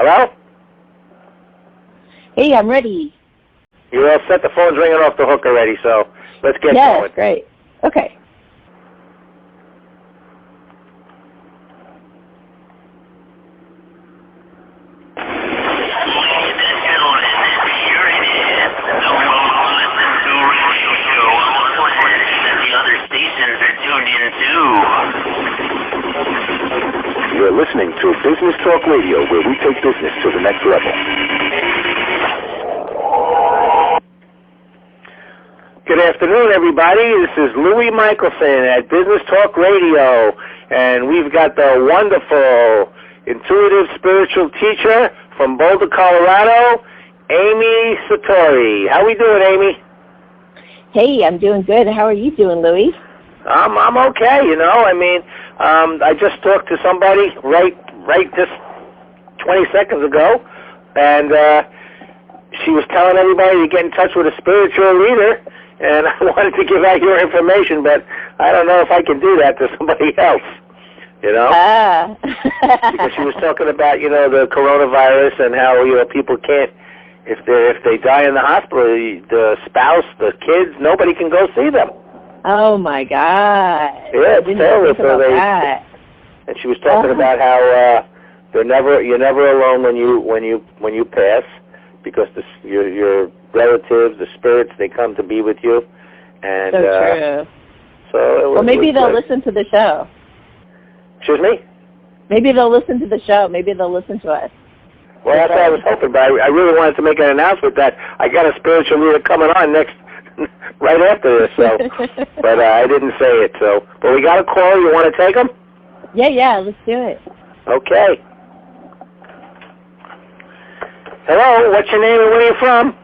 Hello? Hey, I'm ready. You're all set? The phone's ringing off the hook already, so let's get going. Yes, great. Okay. You're listening to Business Talk Radio, where we take business to the next level. Good afternoon, everybody. This is Louis Michelson at Business Talk Radio, and we've got the wonderful, intuitive spiritual teacher from Boulder, Colorado, Amy Satori. How we doing, Amy? Hey, I'm doing good. How are you doing, Louis? I'm okay, you know. I mean, I just talked to somebody right just 20 seconds ago, and she was telling everybody to get in touch with a spiritual leader, and I wanted to give out your information, but I don't know if I can do that to somebody else, you know? Because she was talking about, you know, the coronavirus and how, you know, people can't, if they die in the hospital, the spouse, the kids, nobody can go see them. Oh my God! Yeah, it's terrible. And she was talking about how you're never alone when you pass, because your relatives, the spirits, they come to be with you. And so true. So well, maybe they'll listen to the show. Excuse me? Maybe they'll listen to the show. Maybe they'll listen to us. Well, that's what I was hoping, but I really wanted to make an announcement that I got a spiritual leader coming on right after this, so, but I didn't say it, so. But we got a call. You want to take them? Yeah, let's do it. Okay. Hello, what's your name and where are you from?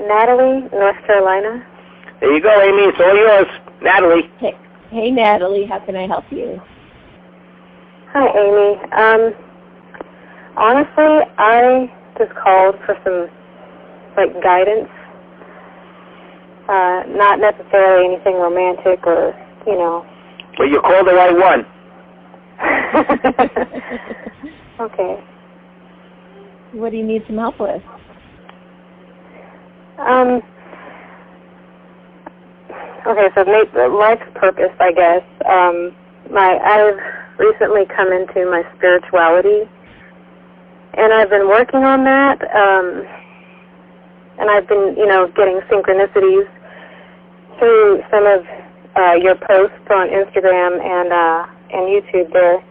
Natalie, North Carolina. There you go, Amy. It's all yours. Natalie. Hey, Natalie. How can I help you? Hi, Amy. Honestly, I just called for some, guidance. Not necessarily anything romantic or, you know. Well, you called the right one. Okay. What do you need some help with? Okay, so life's purpose, I guess. I've recently come into my spirituality, and I've been working on that, and I've been, you know, getting synchronicities through some of your posts on Instagram and YouTube there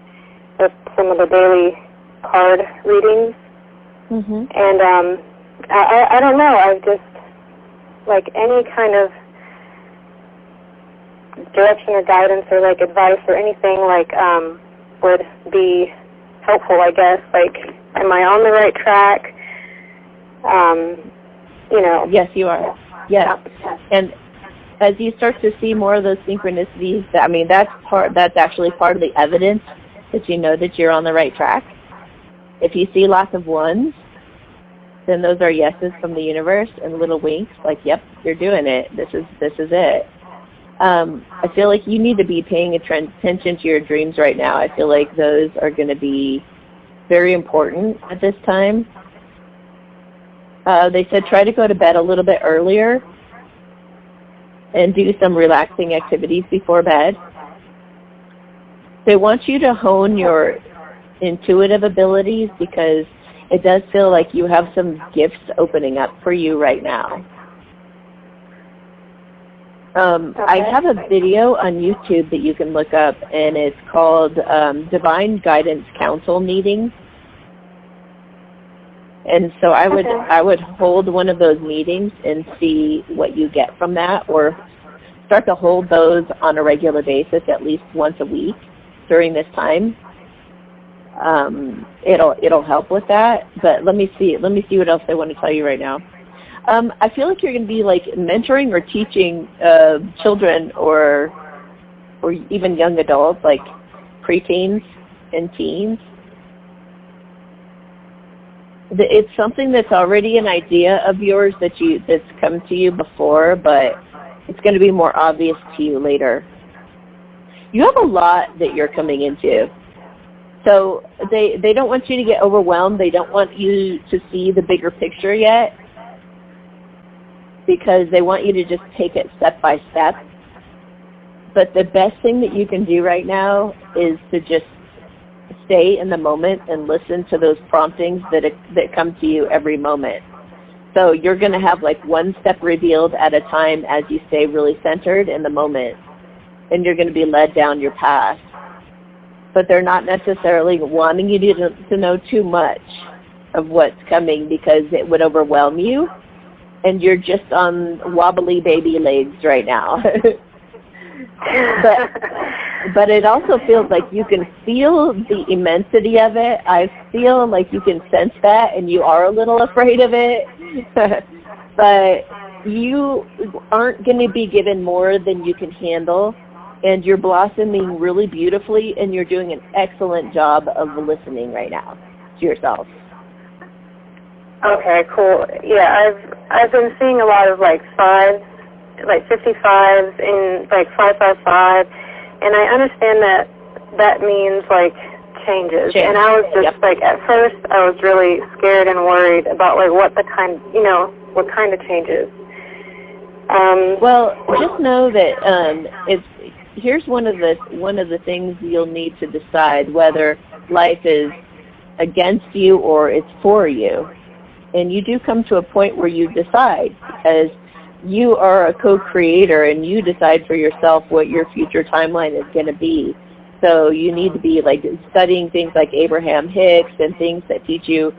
with some of the daily card readings. Mm-hmm. And I don't know, I've just, any kind of direction or guidance or, advice or anything, would be helpful, I guess. Am I on the right track? You know. Yes, you are. Yes. And as you start to see more of those synchronicities, that's actually part of the evidence that you know that you're on the right track. If you see lots of ones, then those are yeses from the universe and little winks, yep, you're doing it. This is it. I feel like you need to be paying attention to your dreams right now. I feel like those are going to be very important at this time. They said try to go to bed a little bit earlier and do some relaxing activities before bed. They want you to hone your intuitive abilities because it does feel like you have some gifts opening up for you right now. Okay. I have a video on YouTube that you can look up, and it's called Divine Guidance Council Meetings. And so I would hold one of those meetings and see what you get from that, or start to hold those on a regular basis, at least once a week during this time. It'll help with that. But let me see what else I want to tell you right now. I feel like you're going to be mentoring or teaching children or even young adults, like preteens and teens. It's something that's already an idea of yours that's come to you before, but it's going to be more obvious to you later. You have a lot that you're coming into. So they don't want you to get overwhelmed. They don't want you to see the bigger picture yet, because they want you to just take it step by step. But the best thing that you can do right now is to just stay in the moment and listen to those promptings that come to you every moment. So you're going to have like one step revealed at a time as you stay really centered in the moment, and you're going to be led down your path. But they're not necessarily wanting you to know too much of what's coming, because it would overwhelm you, and you're just on wobbly baby legs right now. But it also feels like you can feel the immensity of it. I feel like you can sense that, and you are a little afraid of it. But you aren't going to be given more than you can handle, and you're blossoming really beautifully, and you're doing an excellent job of listening right now to yourself. Okay, cool. Yeah, I've been seeing a lot of like 55s and like 555, and I understand that means like changes. And I was just like, at first I was really scared and worried about like what kind of changes. Well, just know that here's one of the things you'll need to decide whether life is against you or it's for you. And you do come to a point where you decide, because you are a co-creator and you decide for yourself what your future timeline is going to be. So you need to be like studying things like Abraham Hicks and things that teach you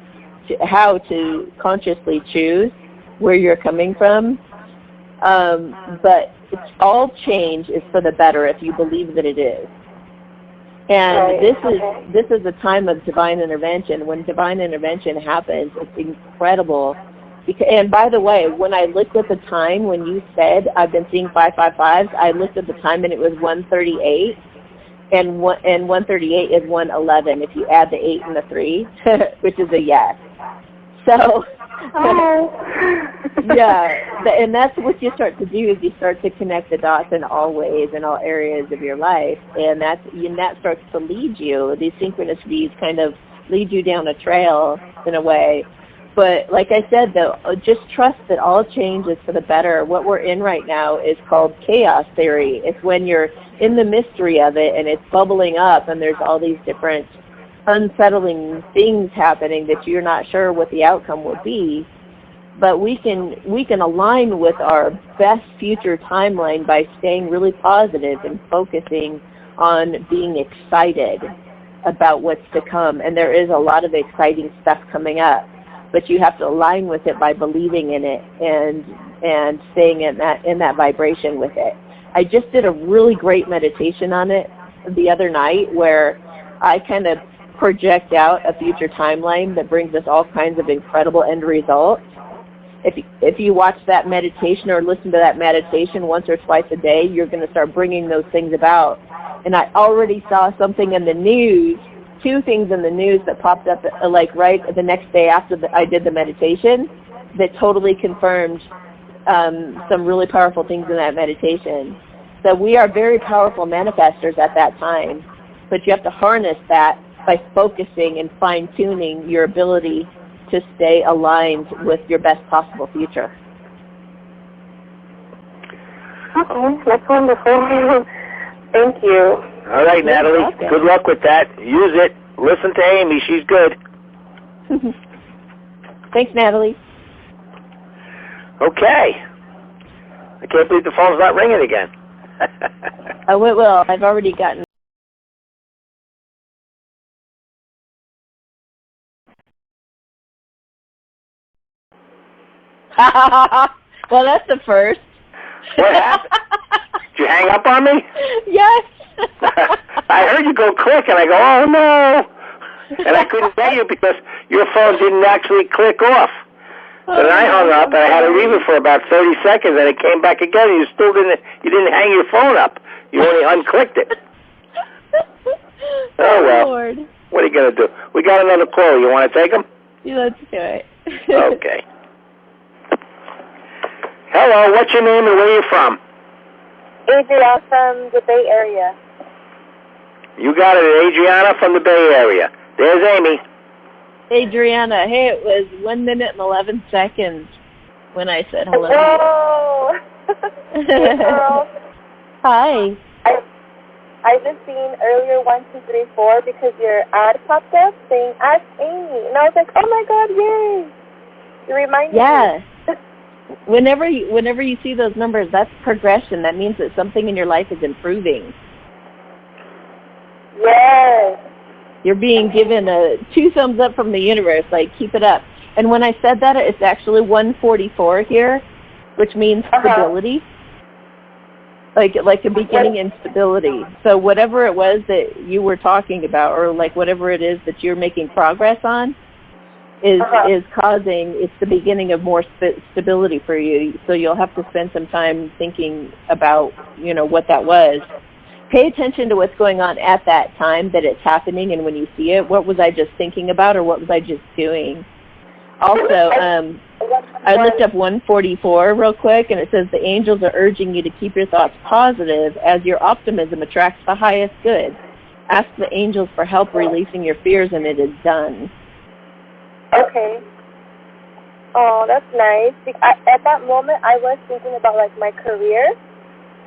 how to consciously choose where you're coming from. But it's all change is for the better if you believe that it is. And this is a time of divine intervention. When divine intervention happens, it's incredible. And by the way, when I looked at the time, when you said I've been seeing 555s, I looked at the time and it was 1:38, and 1:38 is 1:11 if you add the 8 and the 3, which is a yes. So, yeah, and that's what you start to do, is you start to connect the dots in all ways, in all areas of your life, and that starts to lead you. These synchronicities kind of lead you down a trail in a way. But like I said, though, just trust that all change is for the better. What we're in right now is called chaos theory. It's when you're in the mystery of it and it's bubbling up and there's all these different unsettling things happening that you're not sure what the outcome will be. But we can align with our best future timeline by staying really positive and focusing on being excited about what's to come. And there is a lot of exciting stuff coming up. But you have to align with it by believing in it and staying in that vibration with it. I just did a really great meditation on it the other night, where I kind of project out a future timeline that brings us all kinds of incredible end results. If you watch that meditation or listen to that meditation once or twice a day, you're going to start bringing those things about. And I already saw something in the news, 2 things in the news that popped up like right the next day after I did the meditation, that totally confirmed some really powerful things in that meditation. So we are very powerful manifestors at that time, but you have to harness that by focusing and fine-tuning your ability to stay aligned with your best possible future. Okay, that's wonderful. Thank you. All right, Natalie. Good luck with that. Use it. Listen to Amy. She's good. Thanks, Natalie. Okay. I can't believe the phone's not ringing again. Oh, it will. I've already gotten... Well, that's the first. What happened? Did you hang up on me? Yes. I heard you go click, and I go, oh, no. And I couldn't hear you because your phone didn't actually click off. So then I hung up, and I had to leave it for about 30 seconds, and it came back again, and you didn't hang your phone up. You only unclicked it. Oh, well. Lord. What are you going to do? We got another call. You want to take him? Yeah, let's do it. Okay. Hello, what's your name and where are you from? Adrienne from the Bay Area. You got it, Adriana from the Bay Area. There's Amy. Adriana, hey, it was 1 minute and 11 seconds when I said hello. Hello. Hey, girl. Hi. I just seen earlier 1, 2, 3, 4 because your ad popped up saying Ask Amy, and I was like, oh my God, yay! You reminded me. Yeah. Whenever you see those numbers, that's progression. That means that something in your life is improving. Yes. You're being given 2 thumbs up from the universe, like, keep it up. And when I said that, it's actually 144 here, which means stability. Like a beginning in stability. So whatever it was that you were talking about, or like whatever it is that you're making progress on, is causing, it's the beginning of more stability for you. So you'll have to spend some time thinking about, what that was. Pay attention to what's going on at that time that it's happening, and when you see it, what was I just thinking about, or what was I just doing? Also, I looked up 144 real quick, and it says the angels are urging you to keep your thoughts positive as your optimism attracts the highest good. Ask the angels for help releasing your fears, and it is done. Okay. Oh, that's nice. At that moment, I was thinking about, like, my career.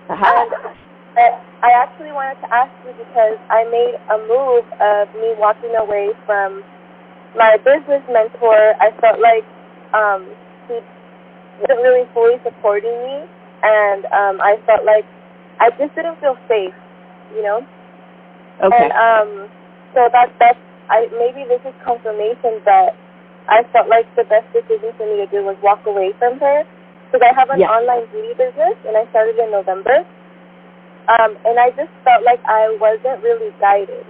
And I actually wanted to ask you because I made a move of me walking away from my business mentor. I felt like he wasn't really fully supporting me, and I felt like I just didn't feel safe, Okay. And so that's maybe this is confirmation that I felt like the best decision for me to do was walk away from her, because I have an online beauty business, and I started in November. And I just felt like I wasn't really guided,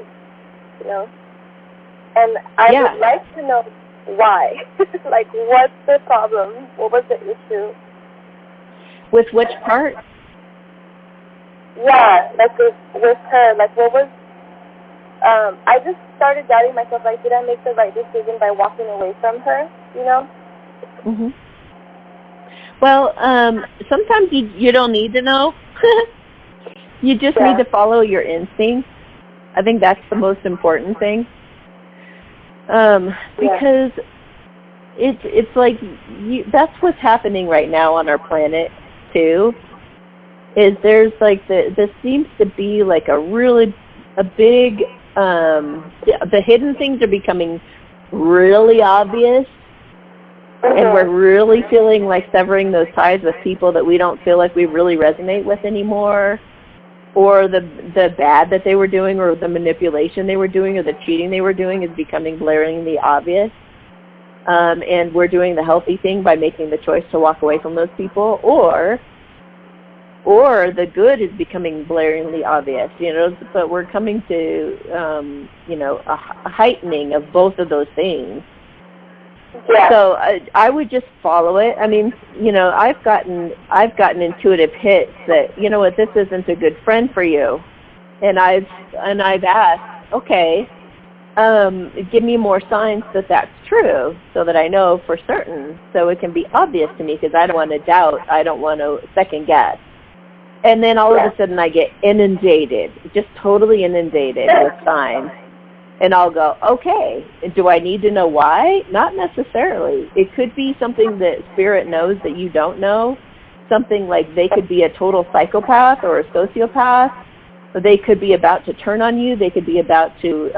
And I would like to know why. Like, what's the problem? What was the issue? With which part? Yeah, like with her. Like, what was... I just started doubting myself. Like, did I make the right decision by walking away from her, Mm-hmm. Well, sometimes you don't need to know. You just need to follow your instincts. I think that's the most important thing. Because it's like that's what's happening right now on our planet too. Is there's like this seems to be like a big the hidden things are becoming really obvious. And we're really feeling like severing those ties with people that we don't feel like we really resonate with anymore, or the bad that they were doing, or the manipulation they were doing, or the cheating they were doing is becoming blaringly obvious. And we're doing the healthy thing by making the choice to walk away from those people, or the good is becoming blaringly obvious, but we're coming to, a heightening of both of those things. Yeah. So I would just follow it. I mean, I've gotten intuitive hits that, what, this isn't a good friend for you. And I've asked, okay, give me more signs that that's true so that I know for certain, so it can be obvious to me, because I don't want to doubt, I don't want to second guess. And then all of a sudden I get inundated, just totally inundated with signs. And I'll go, okay, do I need to know why? Not necessarily. It could be something that Spirit knows that you don't know. Something like they could be a total psychopath or a sociopath. Or they could be about to turn on you. They could be about to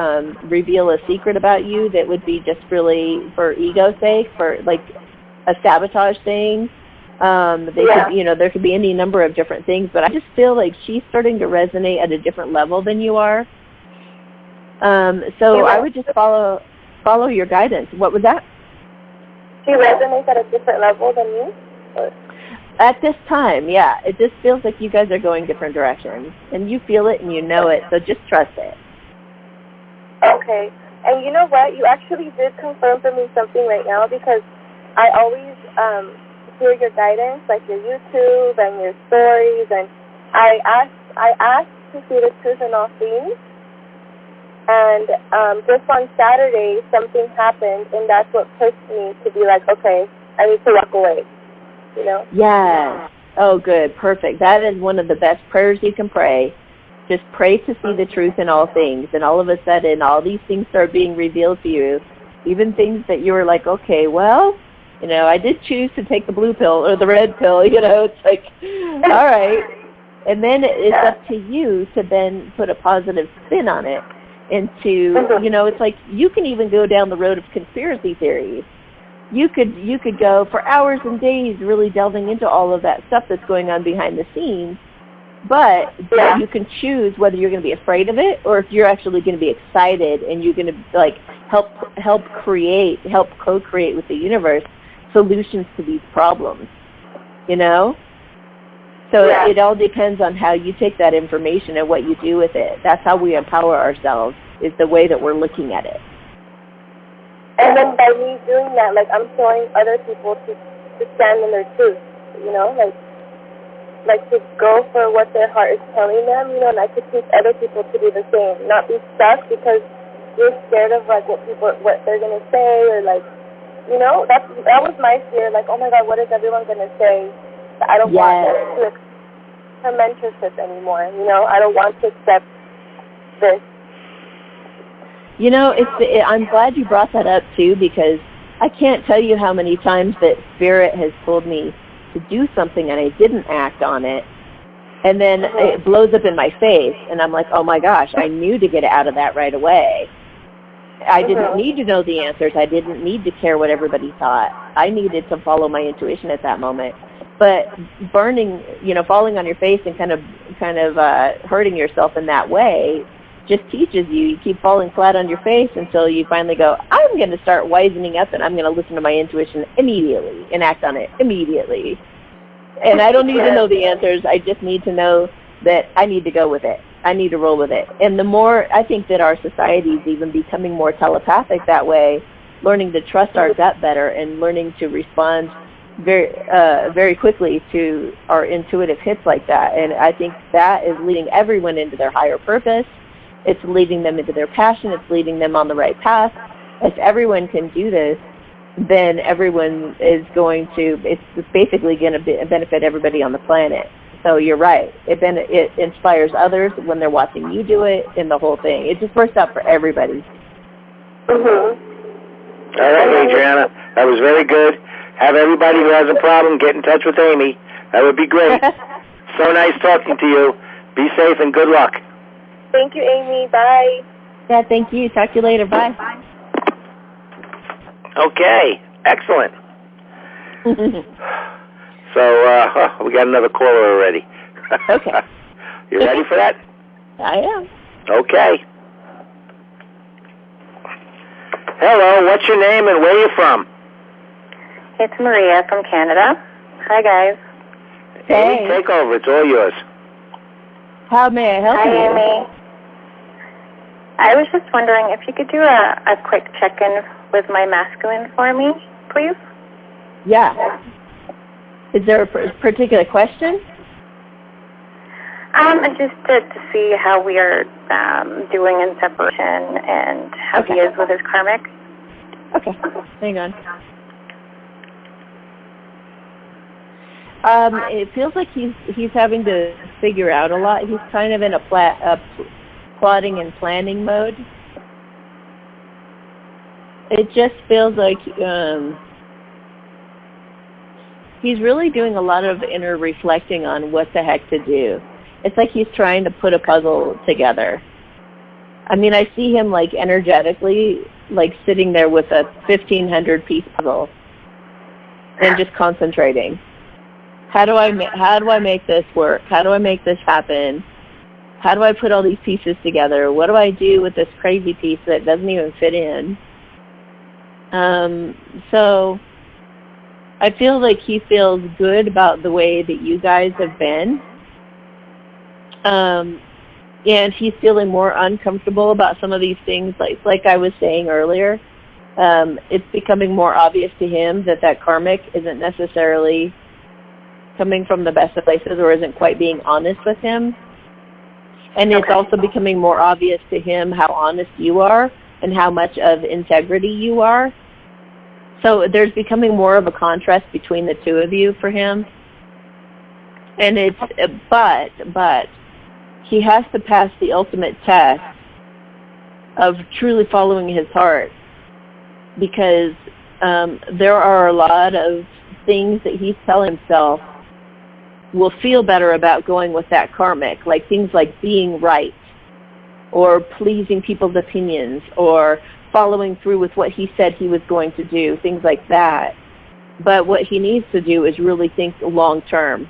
reveal a secret about you that would be just really for ego's sake, for like a sabotage thing. They could, there could be any number of different things. But I just feel like she's starting to resonate at a different level than you are. So I would just follow your guidance. What was that? She resonates at a different level than you? Or? At this time, yeah. It just feels like you guys are going different directions. And you feel it and you know it, so just trust it. Okay. And you know what? You actually did confirm for me something right now, because I always hear your guidance, like your YouTube and your stories, and I asked to see the truth in all things. And just on Saturday, something happened, and that's what pushed me to be like, okay, I need to walk away, Yes. Oh, good. Perfect. That is one of the best prayers you can pray, Just pray to see the truth in all things, and all of a sudden, all these things start being revealed to you, even things that you were like, okay, well, you know, I did choose to take the blue pill or the red pill, you know, it's like, all right. And then it's up to you to then put a positive spin on it and to, you know, it's like you can even go down the road of conspiracy theories. You could go for hours and days really delving into all of that stuff that's going on behind the scenes, but you can choose whether you're going to be afraid of it or if you're actually going to be excited and you're going to like help co-create with the universe solutions to these problems, you know? So it all depends on how you take that information and what you do with it. That's how we empower ourselves, is the way that we're looking at it. And then by me doing that, like, I'm showing other people to stand in their truth, you know, like to go for what their heart is telling them, you know, and I could teach other people to do the same, not be stuck because you're scared of, like, what they're going to say or, like, you know, that was my fear, like, oh, my God, what is everyone going to say? I don't want to accept her mentorship anymore, you know, I don't want to accept this. You know, I'm glad you brought that up, too, because I can't tell you how many times that Spirit has told me to do something and I didn't act on it, and then it blows up in my face, and I'm like, oh, my gosh, I knew to get out of that right away. I didn't need to know the answers. I didn't need to care what everybody thought. I needed to follow my intuition at that moment. But falling on your face and kind of hurting yourself in that way just teaches you. You keep falling flat on your face until you finally go, I'm going to start wisening up and I'm going to listen to my intuition immediately and act on it immediately. And I don't need to know the answers. I just need to know that I need to go with it. I need to roll with it. And the more, I think that our society is even becoming more telepathic that way, learning to trust our gut better and learning to respond very quickly to our intuitive hits like that. And I think that is leading everyone into their higher purpose. It's leading them into their passion. It's leading them on the right path. If everyone can do this, then everyone is going to, it's basically going to benefit everybody on the planet. So you're right. It inspires others when they're watching you do it and the whole thing. It just works out for everybody. All right, Adriana. That was very good. Have everybody who has a problem get in touch with Amy. That would be great. So nice talking to you. Be safe and good luck. Thank you, Amy. Bye. Yeah, thank you. Talk to you later. Bye. Okay. Excellent. So, we got another caller already. Okay. You ready for that? I am. Okay. Hello, what's your name and where are you from? It's Maria from Canada. Hi, guys. Hey. Amy, take over. It's all yours. How may I help you? Hi, Amy. I was just wondering if you could do a quick check-in with my masculine for me, please? Yeah. Is there a particular question? Just to see how we are doing in separation and how he is with his karmic. Okay. Hang on. It feels like he's having to figure out a lot. He's kind of in a plotting and planning mode. It just feels like he's really doing a lot of inner reflecting on what the heck to do. It's like he's trying to put a puzzle together. I mean, I see him like energetically, like sitting there with a 1,500-piece puzzle and just concentrating. How do I make this work? How do I make this happen? How do I put all these pieces together? What do I do with this crazy piece that doesn't even fit in? So I feel like he feels good about the way that you guys have been. And he's feeling more uncomfortable about some of these things, like I was saying earlier. It's becoming more obvious to him that karmic isn't necessarily coming from the best of places or isn't quite being honest with him. And it's also becoming more obvious to him how honest you are and how much of integrity you are. So there's becoming more of a contrast between the two of you for him. And it's, but he has to pass the ultimate test of truly following his heart, because there are a lot of things that he's telling himself will feel better about going with that karmic, like things like being right, or pleasing people's opinions, or following through with what he said he was going to do, things like that. But what he needs to do is really think long term.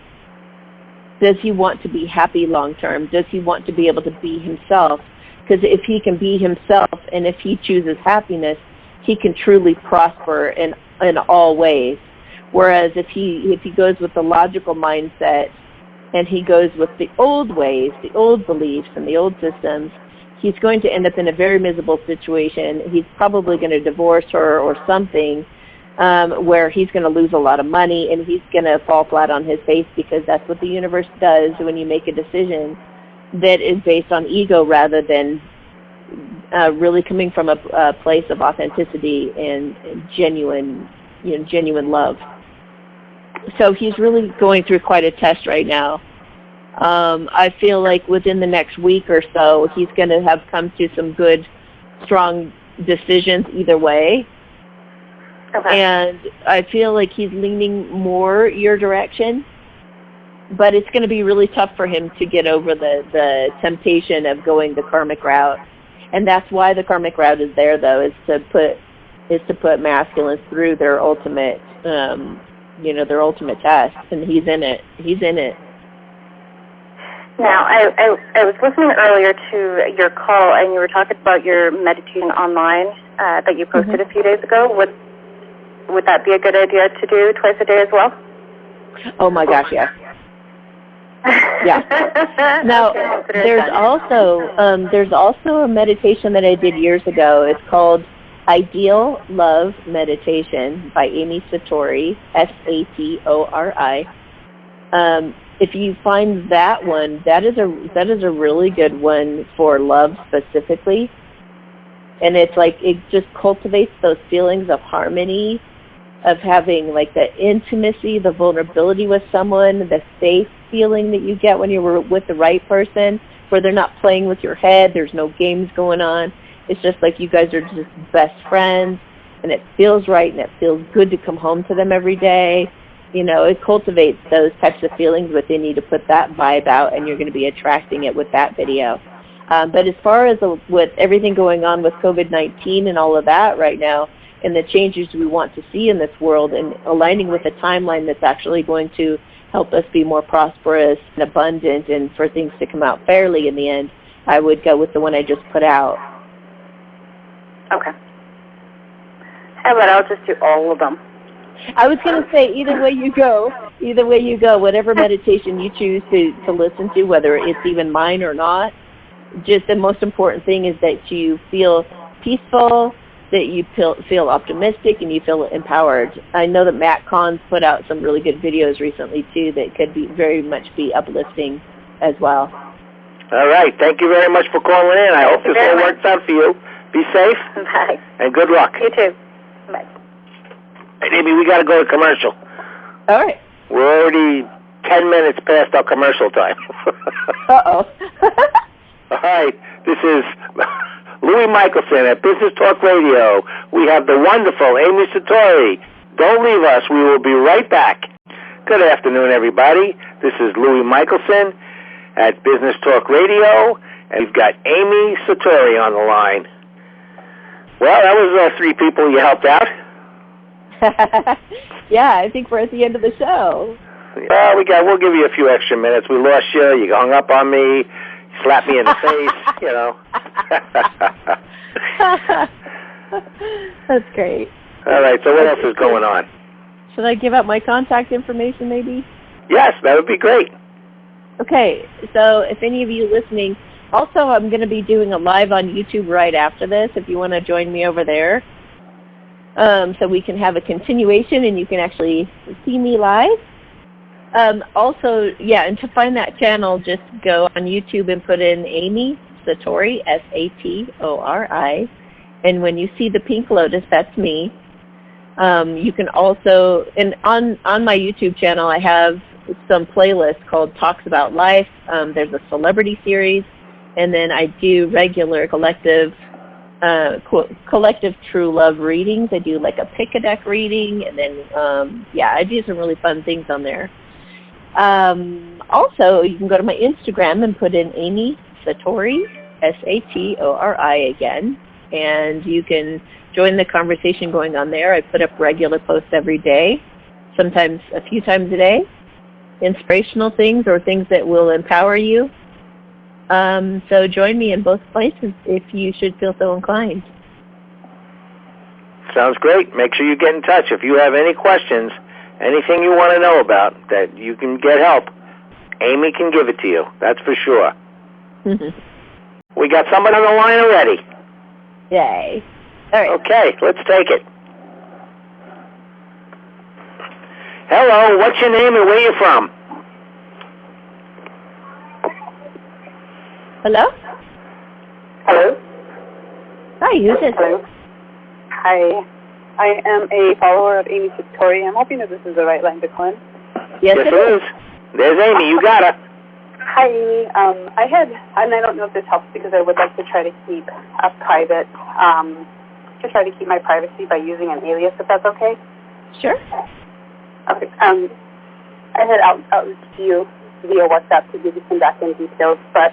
Does he want to be happy long term? Does he want to be able to be himself? Because if he can be himself, and if he chooses happiness, he can truly prosper in all ways. Whereas if he goes with the logical mindset, and he goes with the old ways, the old beliefs, and the old systems, he's going to end up in a very miserable situation. He's probably going to divorce her or something, where he's going to lose a lot of money, and he's going to fall flat on his face, because that's what the universe does when you make a decision that is based on ego rather than really coming from a place of authenticity and genuine love. So he's really going through quite a test right now. I feel like within the next week or so, he's going to have come to some good, strong decisions either way. Okay. And I feel like he's leaning more your direction, but it's going to be really tough for him to get over the temptation of going the karmic route. And that's why the karmic route is there, though, is to put masculines through their ultimate, their ultimate test. And he's in it. He's in it. Now, I was listening earlier to your call, and you were talking about your meditation online that you posted a few days ago. Would that be a good idea to do twice a day as well? Oh my gosh, yeah. Yeah. Now, there's also a meditation that I did years ago. It's called Ideal Love Meditation by Amy Satori, Satori. If you find that one, that is a really good one for love specifically. And it's like it just cultivates those feelings of harmony, of having like the intimacy, the vulnerability with someone, the safe feeling that you get when you're with the right person, where they're not playing with your head, there's no games going on. It's just like you guys are just best friends, and it feels right, and it feels good to come home to them every day. It cultivates those types of feelings within you to put that vibe out, and you're going to be attracting it with that video. But as far as with everything going on with COVID-19 and all of that right now, and the changes we want to see in this world, and aligning with a timeline that's actually going to help us be more prosperous and abundant, and for things to come out fairly in the end, I would go with the one I just put out. Okay. How about I'll just do all of them? I was going to say, either way you go, whatever meditation you choose to listen to, whether it's even mine or not, just the most important thing is that you feel peaceful, that you feel optimistic, and you feel empowered. I know that Matt Kahn's put out some really good videos recently, too, that could be very much be uplifting as well. All right. Thank you very much for calling in. I hope this all works out for you. Be safe. Bye. And good luck. You too. Bye. Hey, Amy, we got to go to commercial. All right. We're already 10 minutes past our commercial time. Uh-oh. All right. This is Louis Michelson at Business Talk Radio. We have the wonderful Amy Satori. Don't leave us. We will be right back. Good afternoon, everybody. This is Louis Michelson at Business Talk Radio, and we've got Amy Satori on the line. Well, that was 3 people you helped out. Yeah, I think we're at the end of the show. Well, we'll give you a few extra minutes. We lost you. You hung up on me. Slapped me in the face. That's great. All right. So what else is going on? Should I give out my contact information, maybe? Yes, that would be great. Okay. So if any of you listening, also I'm going to be doing a live on YouTube right after this. If you want to join me over there. So we can have a continuation and you can actually see me live. Also, yeah, and to find that channel, just go on YouTube and put in Amy Satori, Satori, and when you see the pink lotus, that's me. You can also, and on my YouTube channel, I have some playlist called Talks About Life. There's a celebrity series, and then I do regular collective true love readings. I do like a pick-a-deck reading, and then I do some really fun things on there. Also, you can go to my Instagram and put in Amy Satori, Satori again, and you can join the conversation going on there. I put up regular posts every day, sometimes a few times a day, inspirational things or things that will empower you. So join me in both places if you should feel so inclined. Sounds great. Make sure you get in touch. If you have any questions, anything you want to know about that you can get help, Amy can give it to you. That's for sure. We got someone on the line already. Yay. All right. Okay, let's take it. Hello, what's your name and where you from? Hello? Hello? Hi, who's this? Hello. Hi. I am a follower of Amy Satori. I'm hoping that this is the right line to call in. Yes, it is. There's Amy, you got her. Hi, Amy. I don't know if this helps because I would like to try to keep a private, my privacy by using an alias, if that's okay. Sure. Okay. I had outreached to you via WhatsApp to give you some back-end details, but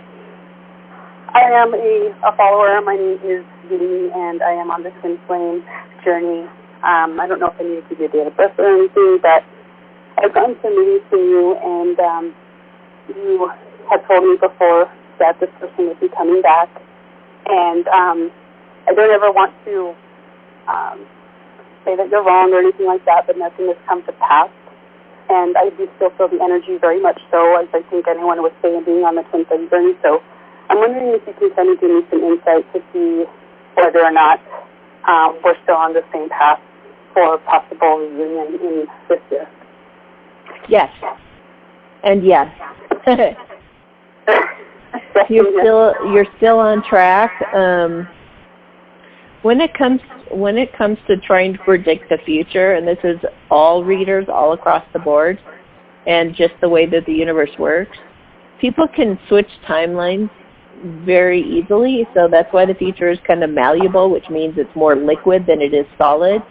I am a follower. My name is Vinny, and I am on the Twin Flame journey. I don't know if I need to give you a date of birth or anything, but I've gotten some news from you, and you had told me before that this person would be coming back, and I don't ever want to say that you're wrong or anything like that, but nothing has come to pass, and I do still feel the energy very much so, as I think anyone would say in being on the Twin Flame journey. So I'm wondering if you can kind of give me some insight to see whether or not we're still on the same path for possible reunion in this year. Yes. And yes. You're still on track. When it comes to trying to predict the future, and this is all readers all across the board, and just the way that the universe works, people can switch timelines very easily. So that's why the future is kind of malleable, which means it's more liquid than it is solid.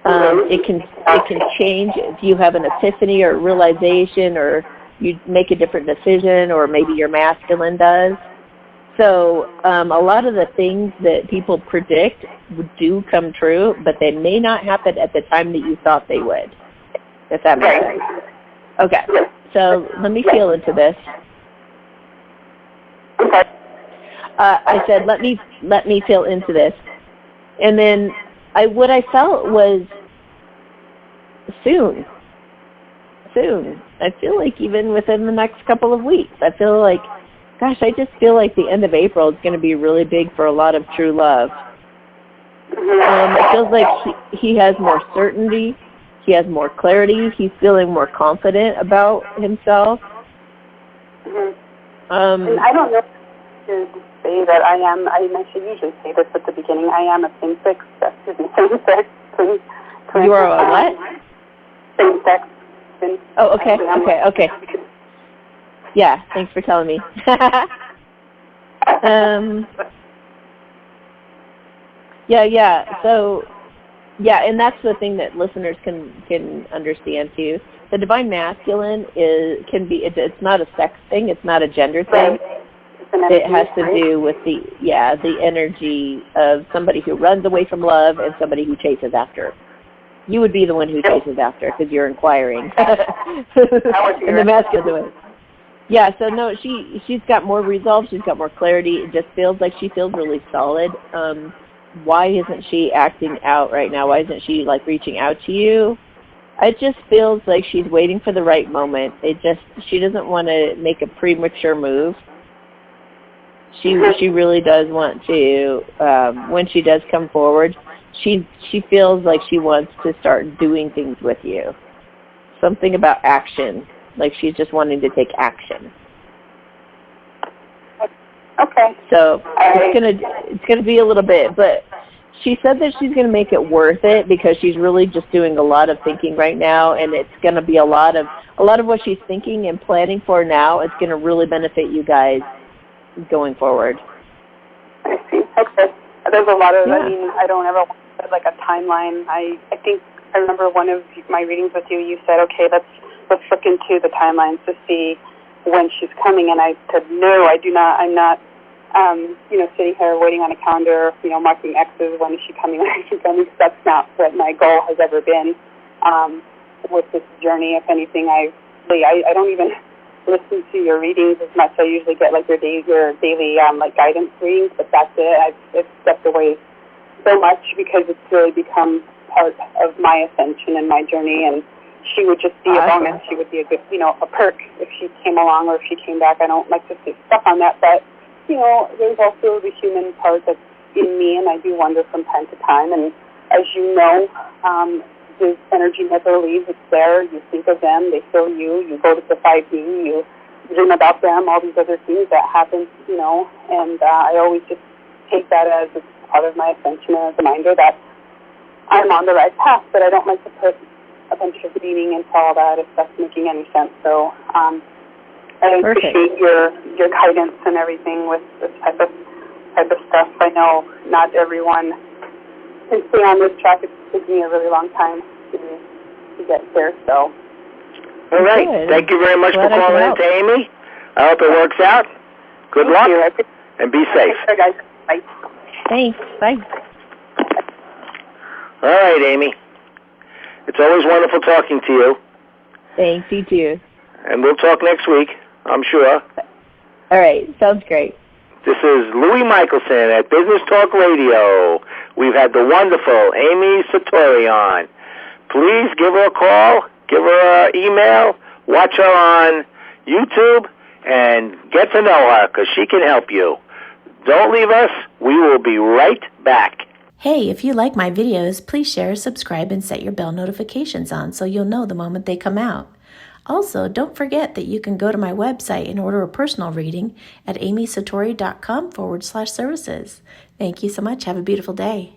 It can change if you have an epiphany or realization, or you make a different decision, or maybe your masculine does. So a lot of the things that people predict do come true, but they may not happen at the time that you thought they would, if that makes sense. Okay, so let me feel into this. I said, let me feel into this. And then what I felt was soon. I feel like even within the next couple of weeks. I feel like, gosh, I just feel like the end of April is going to be really big for a lot of true love. It feels like he has more certainty. He has more clarity. He's feeling more confident about himself. And I don't know to say that I should usually say this at the beginning, I am a same-sex. You are a what? Same-sex. Oh, okay. Yeah, thanks for telling me. And that's the thing that listeners can understand too. The divine masculine it's not a sex thing, it's not a gender thing. It has to do with the energy of somebody who runs away from love and somebody who chases after. You would be the one who chases after because you're inquiring. And the masculine way. Yeah, so no, she's got more resolve, she's got more clarity. It just feels like she feels really solid. Why isn't she acting out right now? Why isn't she reaching out to you? It just feels like she's waiting for the right moment. She doesn't want to make a premature move. She really does want to, when she does come forward, she feels like she wants to start doing things with you. Something about action, like she's just wanting to take action. Okay. So it's gonna be a little bit, but She said that she's going to make it worth it because she's really just doing a lot of thinking right now, and it's going to be a lot of what she's thinking and planning for now. It's going to really benefit you guys going forward. I see. Okay. There's a lot of. I mean, I don't ever want to set like a timeline. I think I remember one of my readings with you. You said, okay, let's look into the timelines to see when she's coming, and I said, no, I do not. I'm not. Sitting here waiting on a calendar, marking X's, when is she coming, when is she coming, because that's not what my goal has ever been with this journey. If anything, I don't even listen to your readings as much. I usually get like your daily like guidance readings, but that's it. I've stepped away so much because it's really become part of my ascension and my journey, and she would just be a bonus. She would be a good, a perk if she came along or if she came back. I don't like to say stuff on that, but there's also the human part that's in me, and I do wonder from time to time. And as you know, the energy never leaves. It's there. You think of them. They fill you. You go to the 5D. You dream about them, all these other things that happen, and I always just take that as a part of my ascension and as a reminder that I'm on the right path, but I don't like to put a bunch of meaning into all that if that's making any sense. So, I appreciate your guidance and everything with this type of stuff. I know not everyone can stay on this track. It's taken me a really long time to get here. So, all right. Good. Thank you very much for calling in to Amy. I hope it works out. Good luck and be safe. Take care, guys. Bye. Thanks. Bye. All right, Amy. It's always wonderful talking to you. Thanks. You too. And we'll talk next week, I'm sure. All right. Sounds great. This is Louis Michelson at Business Talk Radio. We've had the wonderful Amy Satori on. Please give her a call, give her an email, watch her on YouTube, and get to know her because she can help you. Don't leave us. We will be right back. Hey, if you like my videos, please share, subscribe, and set your bell notifications on so you'll know the moment they come out. Also, don't forget that you can go to my website and order a personal reading at amysatori.com/services. Thank you so much. Have a beautiful day.